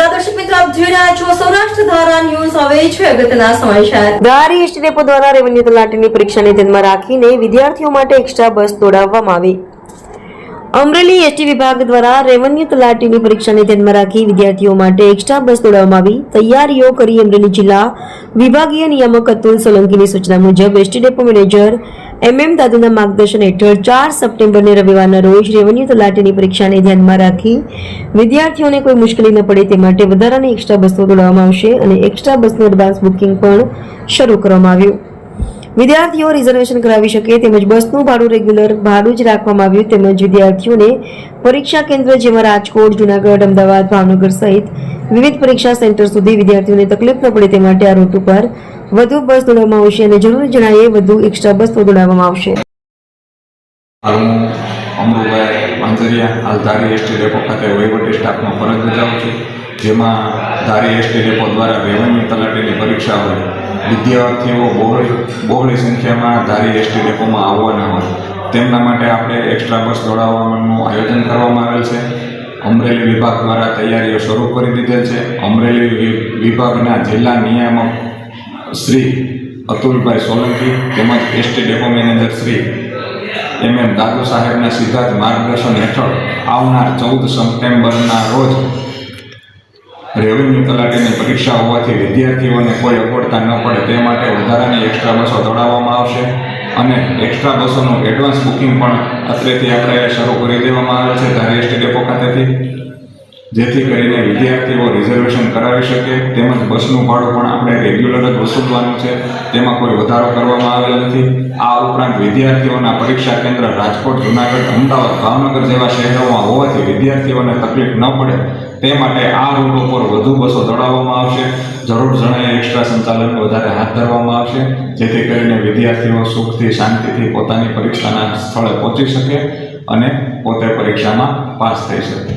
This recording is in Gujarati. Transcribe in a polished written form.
નમસ્કાર દર્શક મિત્રો, આપ જોઈ રહ્યા છો સૌરાષ્ટ્ર ધારા ન્યૂઝ. હવે છે અગત્યના સમાચાર. ધારી એસટી ડેપો દ્વારા રેવન્યુ તલાટીની પરીક્ષાને ધ્યાનમાં રાખીને વિદ્યાર્થીઓ માટે એક્સ્ટ્રા બસ દોડાવવામાં આવી. અમરેલી એસટી વિભાગ દ્વારા રેવન્યુ તલાટીની પરીક્ષાને ધ્યાનમાં રાખી વિદ્યાર્થીઓ માટે એક્સ્ટ્રા બસ દોડાવવામાં આવી. તૈયારીઓ કરી અમરેલી જિલ્લા વિભાગીય નિયામક અતુલ સોલંકીની સૂચના મુજબ એસટી ડેપો મેનેજર MM દાદુના માર્ગદર્શન હેઠળ 4 સપ્ટેમ્બરને રવિવારના રોજ રેવન્યુ તલાટીની પરીક્ષાને ધ્યાનમાં રાખી વિદ્યાર્થીઓને કોઈ મુશ્કેલી ન પડે તે માટે વધારાની એક્સ્ટ્રા બસો દોડાવવામાં આવશે અને એક્સ્ટ્રા બસનું એડવાન્સ બુકિંગ પણ શરૂ કરવામાં આવ્યું. વિદ્યાર્થીઓ રિઝર્વેશન કરાવી શકે તેમજ બસનું ભાડું રેગ્યુલર ભાડું જ રાખવામાં આવ્યું. તેમજ વિદ્યાર્થીઓને પરીક્ષા કેન્દ્ર જેમાં રાજકોટ, જૂનાગઢ, અમદાવાદ, ભાવનગર સહિત વિવિધ પરીક્ષા સેન્ટર સુધી વિદ્યાર્થીઓને તકલીફ ન પડે તે માટે આ રૂટ ઉપર વધુ બસ દોડાવવામાં આવશે અને જરૂર જણાયે વધુ એક્સ્ટ્રા બસ દોડાવવામાં આવશે. અમરુભાઈ માંજરિયા હાલ ધારી એસટી ડેપો ખાતે વહીવટી સ્ટાફનો ફરજ બજાવું છું, જેમાં ધારી એસટી ડેપો દ્વારા રેવન્યુ તલાટીની પરીક્ષા હોય. વિદ્યાર્થીઓ બહોળી સંખ્યામાં ધારી એસટી ડેપોમાં આવવાના હોય તેમના માટે આપણે એક્સ્ટ્રા બસ દોડાવવાનું આયોજન કરવામાં આવેલ છે. અમરેલી વિભાગ દ્વારા તૈયારીઓ શરૂ કરી દીધેલ છે. અમરેલી વિભાગના જિલ્લા નિયામક શ્રી અતુલભાઈ સોલંકી તેમજ ST depot manager Shri MM દાદુ સાહેબના સીધા જ માર્ગદર્શન હેઠળ આવનાર 14 સપ્ટેમ્બરના રોજ રેવન્યુ તલાટીની પરીક્ષા હોવાથી વિદ્યાર્થીઓને કોઈ અગવડતા ન પડે તે માટે વધારાની એક્સ્ટ્રા બસો દોડાવવામાં આવશે અને એક્સ્ટ્રા બસોનું એડવાન્સ બુકિંગ પણ અત્રેથી આપણે શરૂ કરી દેવામાં આવેલ છે ધારી એસટી ડેપો ખાતેથી, જેથી કરીને વિદ્યાર્થીઓ રિઝર્વેશન કરાવી શકે. તેમજ બસનું ભાડું પણ આપણે રેગ્યુલર જ વસૂલવાનું છે, તેમાં કોઈ વધારો કરવામાં આવેલ નથી. આ ઉપરાંત વિદ્યાર્થીઓના પરીક્ષા કેન્દ્ર રાજકોટ, જૂનાગઢ, અમદાવાદ, ભાવનગર જેવા શહેરોમાં હોવાથી વિદ્યાર્થીઓને તકલીફ ન પડે તે માટે આ રૂટ ઉપર વધુ બસો દોડાવવામાં આવશે. જરૂર જણાયે એક્સ્ટ્રા સંચાલન વધારે હાથ ધરવામાં આવશે, જેથી કરીને વિદ્યાર્થીઓ સુખથી શાંતિથી પોતાની પરીક્ષાના સ્થળે પહોંચી શકે અને પોતે પરીક્ષામાં પાસ થઈ શકે.